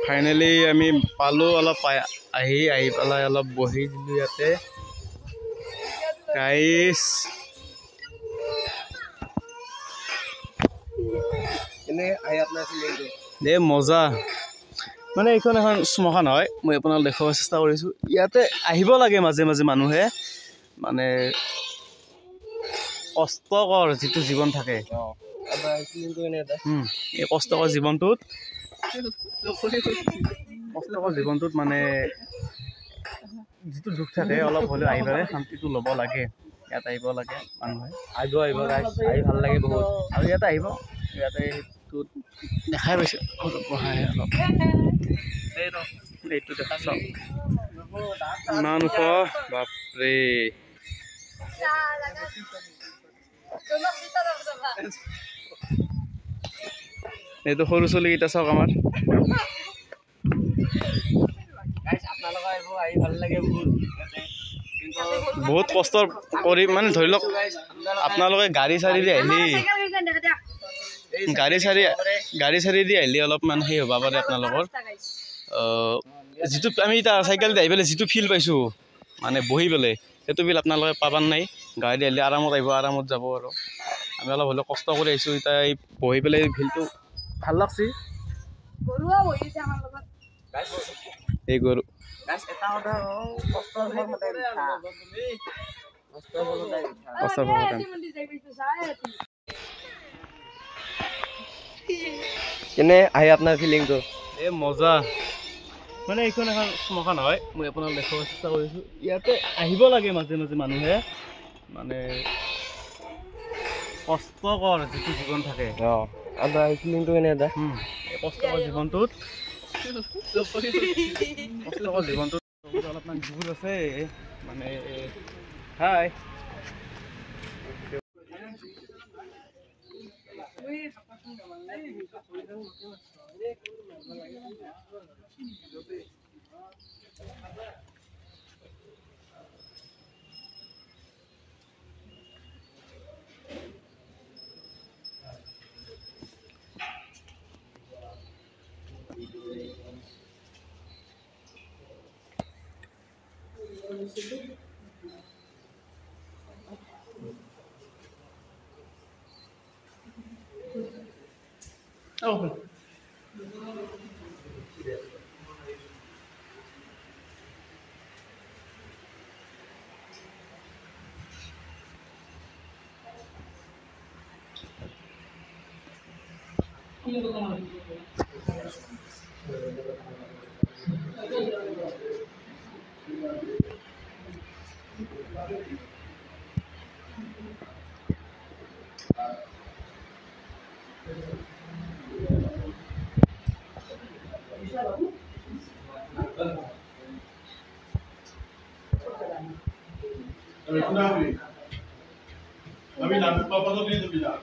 Finally আমি পালো অলপ আহি পেলাই অলপ বহি দিলো ইয়াতে গাইস এনে আহি আপোনাৰ ফিলিংটো দে মজা মানে এইখন এখন শ্মশান হয় মই আপোনাক দেখাব চেষ্টা কৰিছোঁ ইয়াতে আহিব লাগে মাজে মাজে মানুহে মানে কষ্টকৰ যিটো জীৱন থাকে আপোনাৰ ফিলিংটো এনে এটা এই কষ্টকৰ জীৱনটোত মানে যিটো দুখ থাকে অলপ হ'লেও আহি পেলাই শান্তিটো ল'ব লাগে ইয়াত আহিব লাগে মানুহে আহিব গাইছ আহি ভাল লাগে বহুত আৰু ইয়াতে আহিব ইয়াতে দেখাই পাইছে বহাই অলপ এইটো দেখা চাওক ইমান ওখ বাপৰে এইটো সৰু চলিকেইটা চাওক আমাৰ বহুত কষ্ট কৰি মানে ধৰি লওক আপোনালোকে গাড়ী চাৰি দি আহিলে অলপমান সেই হ'ব পাৰে আপোনালোকৰ যিটো আমি এতিয়া চাইকেল দি আহি পেলাই যিটো ফিল পাইছোঁ মানে বহি পেলাই সেইটো ফিল আপোনালোকে পাবান নাই গাড়ী দি আহিলে আৰামত আহিব আৰামত যাব আৰু আমি অলপ হ'লেও কষ্ট কৰি আহিছোঁ এতিয়া এই বহি পেলাই ফিলটো ভাল লাগছে এই গৰু এনে আহি আপোনাৰ ফিলিংটো এই মজা মানে এইখন এখন শ্মশান হয় মই আপোনাক দেখাব চেষ্টা কৰিছোঁ ইয়াতে আহিব লাগে মাজে মাজে মানুহে মানে কষ্টকৰ যিটো জীৱন থাকে আপোনাৰ ফিলিংটো এনে এটা এই কষ্টকৰ জীৱনটোত অলপমান দূৰ আছে মানে হাই open अभी लाभ पापा तो नहीं मिला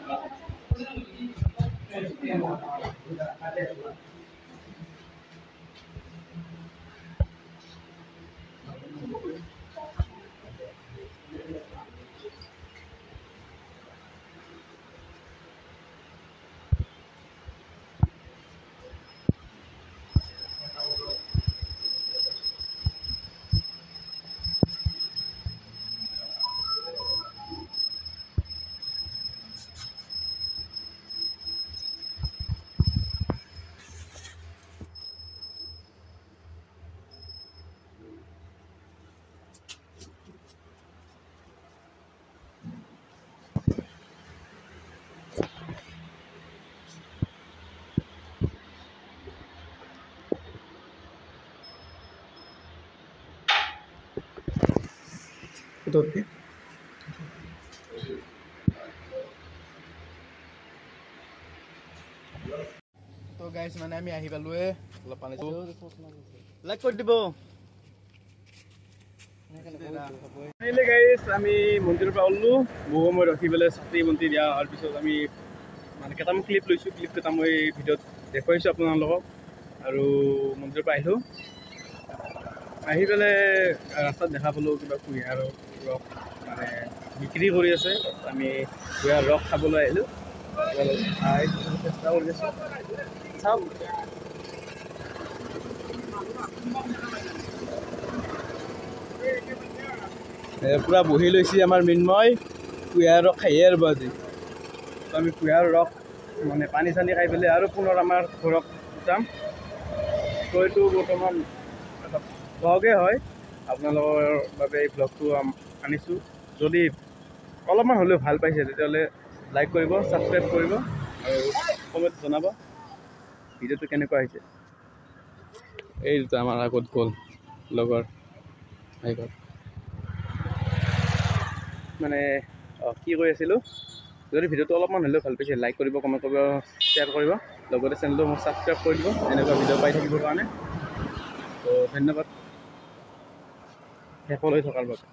Dormi. তো গাইস মানে আমি আহি পালোৱে অলপ পানী লাইক কৰি দিব ফাইনেলি গাইস আমি মন্দিৰৰ পৰা ওললো বহু সময় ৰখি পেলাই ছাতি বন্তি দিয়া হোৱাৰ পিছত আমি মানে কেইটামান ক্লিপ লৈছোঁ ক্লিপ কেইটা মই ভিডিঅ'ত দেখুৱাইছোঁ আপোনালোকক আৰু মন্দিৰৰ পৰা আহিলোঁ আহি পেলাই ৰাস্তাত দেখা পালোঁ কিবা কুঁহিয়াৰ ৰস মানে বিক্ৰী কৰি আছে আমি কুঁহিয়াৰ ৰস খাবলৈ আহিলোঁ খাই চেষ্টা কৰি আছোঁ চাওক পূৰা বহি লৈছে আমাৰ মৃন্ময় কুঁহিয়াৰ ৰস খাইয়ে আৰু আজি তো আমি কুঁহিয়াৰ ৰস মানে পানী চানী খাই পেলাই আৰু পুনৰ আমাৰ ঘৰত যাম। তো এইটো বৰ্তমান এটা ব্লগে হয়, আপোনালোকৰ বাবে এই ব্লগটো আনিছোঁ। যদি অলপমান হ'লেও ভাল পাইছে তেতিয়াহ'লে লাইক কৰিব, ছাবস্ক্ৰাইব কৰিব আৰু কমেণ্ট জনাব ভিডিঅ'টো কেনেকুৱা হৈছে। এই দুটা আমাৰ আগত গ'ল লগৰ আইগত মানে কি কৈ আছিলোঁ, যদি ভিডিঅ'টো অলপমান হ'লেও ভাল পাইছে লাইক কৰিব, কমেণ্ট কৰিব, শ্বেয়াৰ কৰিব, লগতে চেনেলটো মোক ছাবস্ক্ৰাইব কৰি দিব এনেকুৱা ভিডিঅ' পাই থাকিবৰ কাৰণে। তো ধন্যবাদ শেষলৈ থকাৰ বাবে।